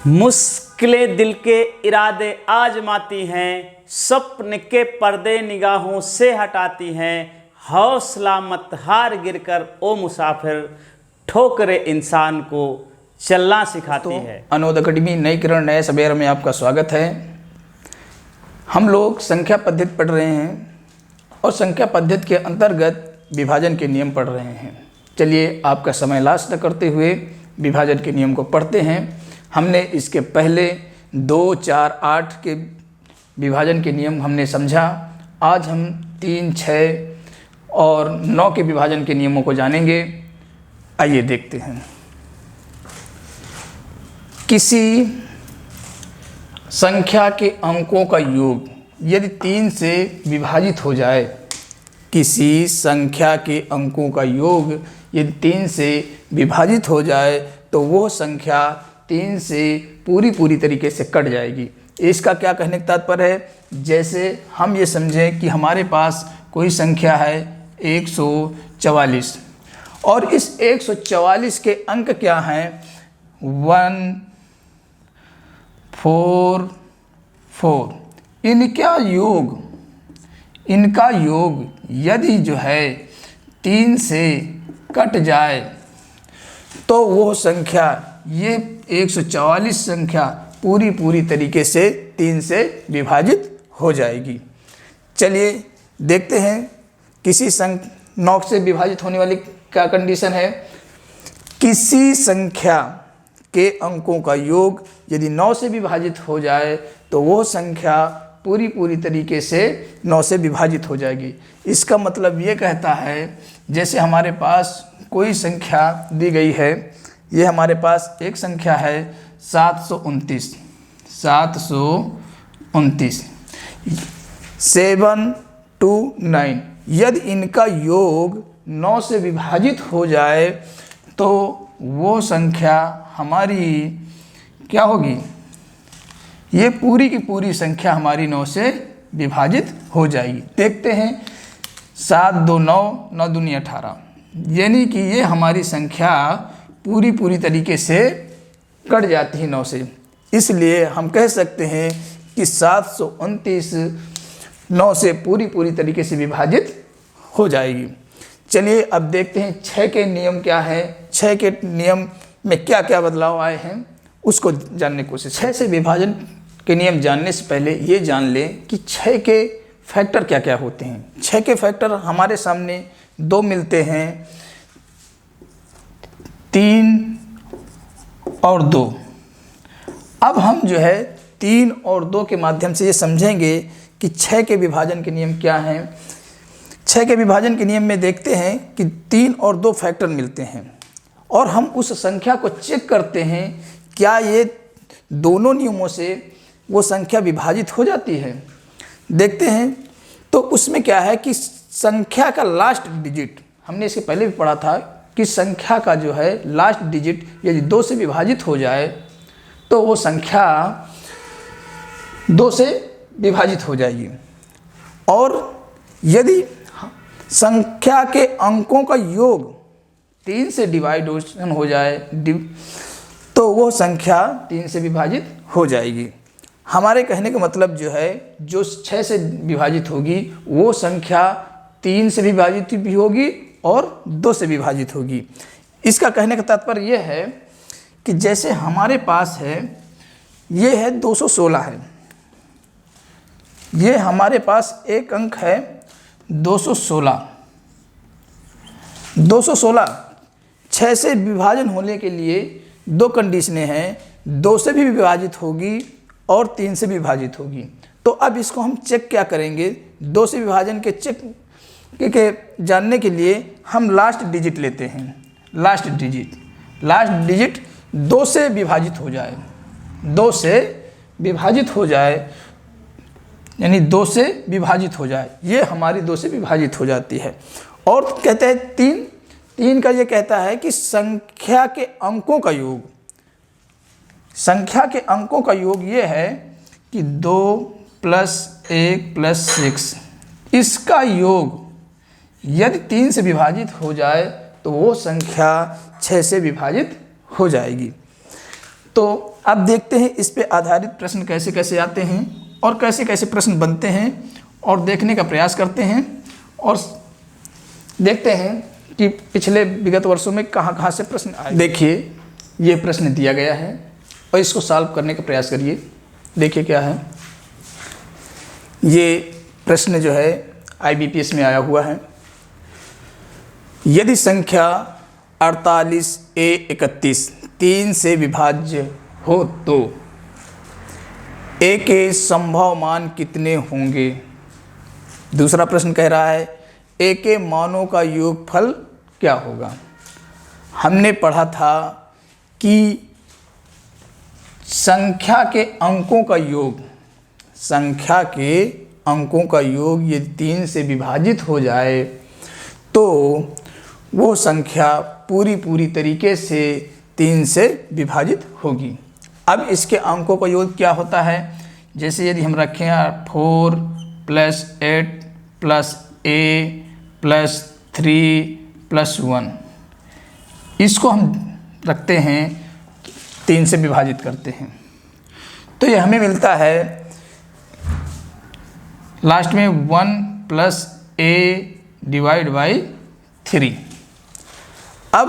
मुश्किलें दिल के इरादे आजमाती हैं, सपने के पर्दे निगाहों से हटाती हैं। हौसला मत हार गिरकर ओ मुसाफिर, ठोकरे इंसान को चलना सिखाती है। अनोद अकेडमी नई किरण नए सवेर में आपका स्वागत है। हम लोग संख्या पद्धति पढ़ रहे हैं और संख्या पद्धति के अंतर्गत विभाजन के नियम पढ़ रहे हैं। चलिए आपका समय लास्ट न करते हुए विभाजन के नियम को पढ़ते हैं। हमने इसके पहले 2, 4, 8 के विभाजन के नियम हमने समझा। आज हम 3, 6 और 9 के विभाजन के नियमों को जानेंगे। आइए देखते हैं। किसी संख्या के अंकों का योग यदि 3 से विभाजित हो जाए, किसी संख्या के अंकों का योग यदि 3 से विभाजित हो जाए तो वो संख्या 3 से पूरी तरीके से कट जाएगी। इसका क्या कहने का तात्पर्य है? जैसे हम ये समझें कि हमारे पास कोई संख्या है 144 और इस 144 के अंक क्या हैं? 1, 4, 4। इनका योग यदि जो है 3 से कट जाए तो वो संख्या, ये 144 संख्या पूरी तरीके से 3 से विभाजित हो जाएगी। चलिए देखते हैं किसी 9 से विभाजित होने वाली क्या कंडीशन है। किसी संख्या के अंकों का योग यदि 9 से विभाजित हो जाए तो वो संख्या पूरी तरीके से 9 से विभाजित हो जाएगी। इसका मतलब ये कहता है, जैसे हमारे पास कोई संख्या दी गई है, ये हमारे पास एक संख्या है 729, 7 to 9। यदि इनका योग 9 से विभाजित हो जाए तो वो संख्या हमारी क्या होगी? ये पूरी की पूरी संख्या हमारी 9 से विभाजित हो जाएगी। देखते हैं 7, 2, 9, 9 दूनी 18, यानी कि ये हमारी संख्या पूरी तरीके से कट जाती है 9 से। इसलिए हम कह सकते हैं कि 729 9 से पूरी तरीके से विभाजित हो जाएगी। चलिए अब देखते हैं 6 के नियम क्या है। 6 के नियम में क्या क्या बदलाव आए हैं उसको जानने की कोशिश। 6 से विभाजन के नियम जानने से पहले ये जान लें कि 6 के फैक्टर क्या क्या होते हैं। 6 के फैक्टर हमारे सामने 2 मिलते हैं, 3 और 2। अब हम जो है 3 और 2 के माध्यम से ये समझेंगे कि 6 के विभाजन के नियम क्या हैं। 6 के विभाजन के नियम में देखते हैं कि 3 और 2 फैक्टर मिलते हैं और हम उस संख्या को चेक करते हैं क्या ये दोनों नियमों से वो संख्या विभाजित हो जाती है। देखते हैं तो उसमें क्या है कि संख्या का लास्ट डिजिट, हमने इसके पहले भी पढ़ा था कि संख्या का जो है लास्ट डिजिट यदि 2 से विभाजित हो जाए तो वो संख्या 2 से विभाजित हो जाएगी। और यदि संख्या के अंकों का योग 3 से डिवाइडेशन हो जाए तो वो संख्या 3 से विभाजित हो जाएगी। हमारे कहने का मतलब जो है, जो 6 से विभाजित होगी वो संख्या 3 से विभाजित भी होगी और 2 से विभाजित होगी। इसका कहने का तात्पर्य यह है कि जैसे हमारे पास है, ये है 216 है, ये हमारे पास एक अंक है 216। 6 से विभाजन होने के लिए 2 कंडीशनें हैं, 2 से भी विभाजित होगी और 3 से विभाजित होगी। तो अब इसको हम चेक क्या करेंगे? 2 से विभाजन के चेक के जानने के लिए हम लास्ट डिजिट लेते हैं। लास्ट डिजिट 2 से विभाजित हो जाए, 2 से विभाजित हो जाए, यानी 2 से विभाजित हो जाए, ये हमारी 2 से विभाजित हो जाती है। और कहते हैं 3 का ये कहता है कि संख्या के अंकों का योग ये है कि 2 + 1 + 6, इसका योग यदि 3 से विभाजित हो जाए तो वो संख्या 6 से विभाजित हो जाएगी। तो अब देखते हैं इस पे आधारित प्रश्न कैसे कैसे आते हैं और कैसे कैसे प्रश्न बनते हैं, और देखने का प्रयास करते हैं और देखते हैं कि पिछले विगत वर्षों में कहाँ कहाँ से प्रश्न आए। देखिए ये प्रश्न दिया गया है और इसको सॉल्व करने का प्रयास करिए। देखिए क्या है, ये प्रश्न जो है IBPS में आया हुआ है। यदि संख्या 48A31 3 से विभाज्य हो तो A के संभव मान कितने होंगे। दूसरा प्रश्न कह रहा है A के मानों का योगफल क्या होगा। हमने पढ़ा था कि संख्या के अंकों का योग यदि 3 से विभाजित हो जाए तो वो संख्या पूरी तरीके से 3 से विभाजित होगी। अब इसके अंकों का योग क्या होता है, जैसे यदि हम रखें 4 + 8 + A + 3 + 1, इसको हम रखते हैं 3 से विभाजित करते हैं तो ये हमें मिलता है लास्ट में 1 + A / 3। अब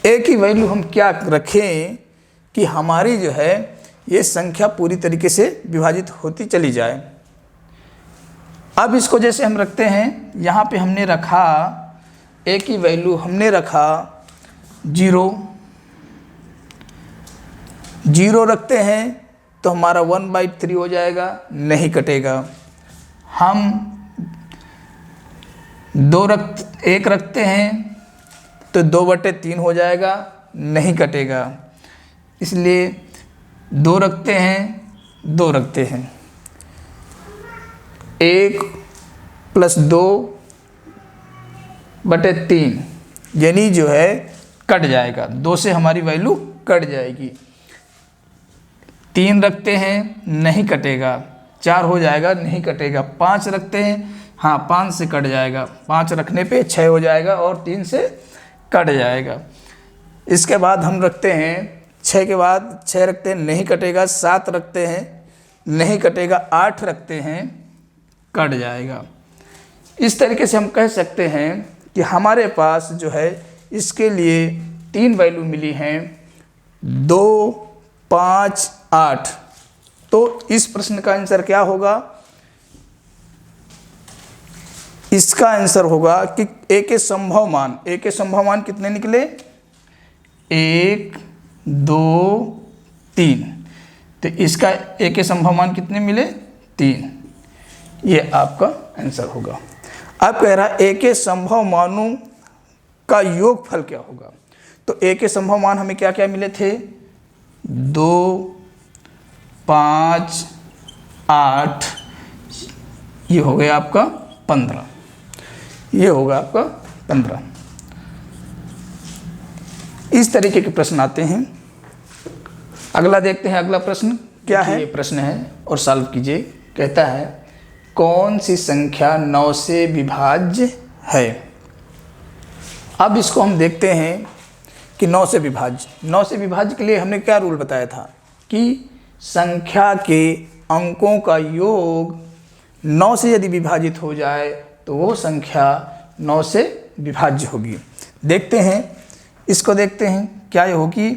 A की वैल्यू हम क्या रखें कि हमारी जो है ये संख्या पूरी तरीके से विभाजित होती चली जाए। अब इसको जैसे हम रखते हैं, यहाँ पे हमने रखा A की वैल्यू हमने रखा 0 रखते हैं तो हमारा 1/3 हो जाएगा, नहीं कटेगा। हम 1 रखते हैं तो 2/3 हो जाएगा, नहीं कटेगा। इसलिए 2 रखते हैं 1 + 2/3 यानी जो है कट जाएगा, 2 से हमारी वैल्यू कट जाएगी। 3 रखते हैं नहीं कटेगा, 4 हो जाएगा, नहीं कटेगा। 5 रखते हैं, हाँ 5 से कट जाएगा, 5 रखने पे 6 हो जाएगा और 3 से कट जाएगा। इसके बाद हम रखते हैं 6 के बाद 6 रखते हैं, नहीं कटेगा। 7 रखते हैं, नहीं कटेगा। 8 रखते हैं, कट जाएगा। इस तरीके से हम कह सकते हैं कि हमारे पास जो है इसके लिए 3 वैल्यू मिली हैं, 2, 5, 8। तो इस प्रश्न का आंसर क्या होगा, इसका आंसर होगा कि A के संभव मान कितने निकले, 1, 2, 3। तो इसका A के संभव मान कितने मिले, 3। ये आपका आंसर होगा। अब कह रहा है A के संभव मानों का योगफल क्या होगा। तो A के संभव मान हमें क्या क्या मिले थे, 2, 5, 8, ये हो गया आपका 15। ये होगा आपका 15। इस तरीके के प्रश्न आते हैं। अगला देखते हैं, अगला प्रश्न क्या है। ये प्रश्न है और सॉल्व कीजिए। कहता है कौन सी संख्या 9 से विभाज्य है। अब इसको हम देखते हैं कि 9 से विभाज्य के लिए हमने क्या रूल बताया था कि संख्या के अंकों का योग 9 से यदि विभाजित हो जाए तो वो संख्या 9 से विभाज्य होगी। देखते हैं, इसको देखते हैं क्या ये होगी,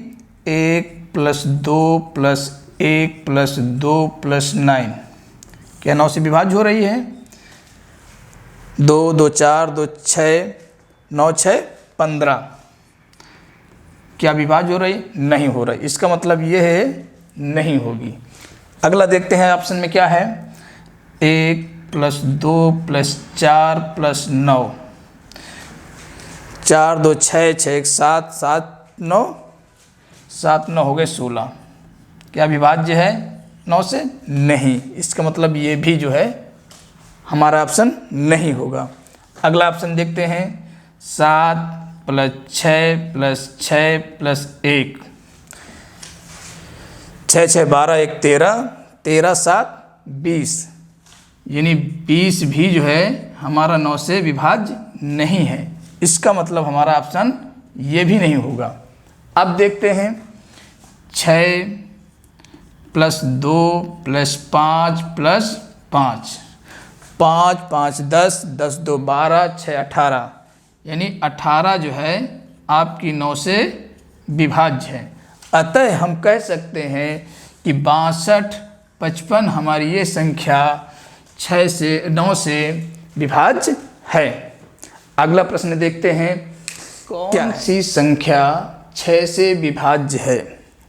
1 + 2 + 1 + 2 + 9 क्या 9 से विभाज्य हो रही है। 2, 2, 4, 2, 6, 9, 6, 15 क्या विभाज्य हो रही, नहीं हो रही। इसका मतलब ये है नहीं होगी। अगला देखते हैं ऑप्शन में क्या है, 1 + 2 + 4 + 9 4, 2, 6, 6, 1, 7, 7, 9, 7, 9 हो गए 16 क्या विभाज्य है 9 से, नहीं। इसका मतलब ये भी जो है हमारा ऑप्शन नहीं होगा। अगला ऑप्शन देखते हैं, 7 + 6 + 6 + 1 6, 6, 12, 1, 13, 13, 7, 20 यानी 20 भी जो है हमारा 9 से विभाज्य नहीं है। इसका मतलब हमारा ऑप्शन ये भी नहीं होगा। अब देखते हैं 6 प्लस 2 प्लस 5 प्लस 5, 5 5 10, 10 2 12, 6 18, यानी 18 जो है आपकी 9 से विभाज्य है। अतः हम कह सकते हैं कि 62 55 हमारी ये संख्या 9 से विभाज्य है। अगला प्रश्न देखते हैं, कौन सी संख्या 6 से विभाज्य है।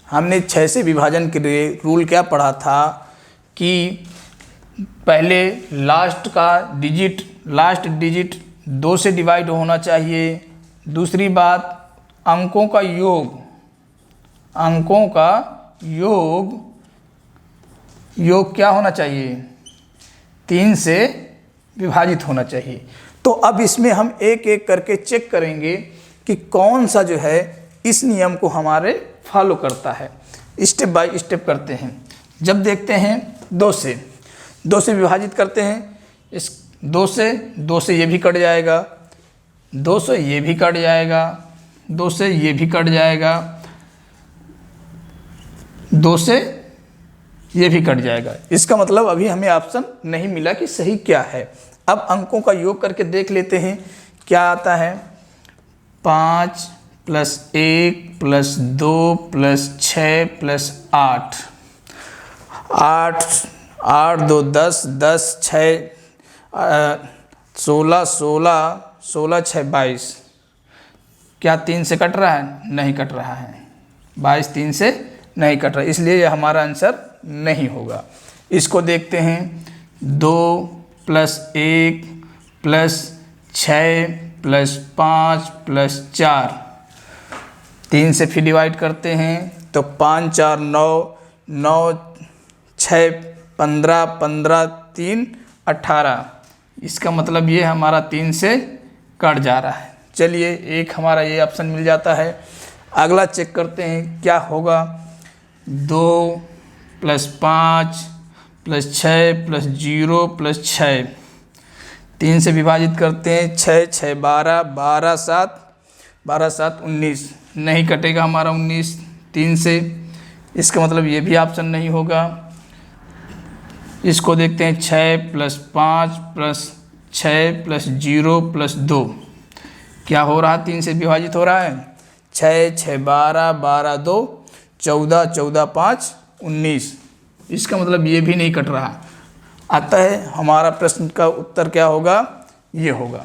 हमने 6 से विभाजन के लिए रूल क्या पढ़ा था कि पहले लास्ट डिजिट 2 से डिवाइड होना चाहिए। दूसरी बात, अंकों का योग क्या होना चाहिए, 3 से विभाजित होना चाहिए। तो अब इसमें हम एक एक करके चेक करेंगे कि कौन सा जो है इस नियम को हमारे फॉलो करता है। स्टेप बाय स्टेप करते हैं। जब देखते हैं 2 से विभाजित करते हैं, इस 2 से ये भी कट जाएगा, 2 से ये भी कट जाएगा, 2 से ये भी कट जाएगा, 2 से ये भी कट जाएगा। इसका मतलब अभी हमें ऑप्शन नहीं मिला कि सही क्या है। अब अंकों का योग करके देख लेते हैं क्या आता है। 5 प्लस 1 प्लस 2 प्लस 6 प्लस 8, 8 2 10, 10 6 16, 16 6 22। क्या 3 से कट रहा है? नहीं कट रहा है। 22 3 से नहीं कट रहा, इसलिए ये हमारा आंसर नहीं होगा। इसको देखते हैं, 2 प्लस 1 प्लस 6 प्लस 5 प्लस 4, 3 से फिर डिवाइड करते हैं तो 5 4 9, 9 6 15, 15 3 18। इसका मतलब ये हमारा 3 से कट जा रहा है। चलिए, एक हमारा ये ऑप्शन मिल जाता है। अगला चेक करते हैं क्या होगा। 2 प्लस 5 प्लस 6 प्लस 0 प्लस 6, 3 से विभाजित करते हैं, 6 6 12, 12 7, 12 7 19। नहीं कटेगा हमारा 19 3 से, इसका मतलब ये भी ऑप्शन नहीं होगा। इसको देखते हैं, 6 प्लस 5 प्लस 6 प्लस 0 प्लस 2। क्या हो रहा है? 3 से विभाजित हो रहा है। 6 6 12, 12 2 14, 14 5 19। इसका मतलब ये भी नहीं कट रहा। अतः हमारा प्रश्न का उत्तर क्या होगा? ये होगा।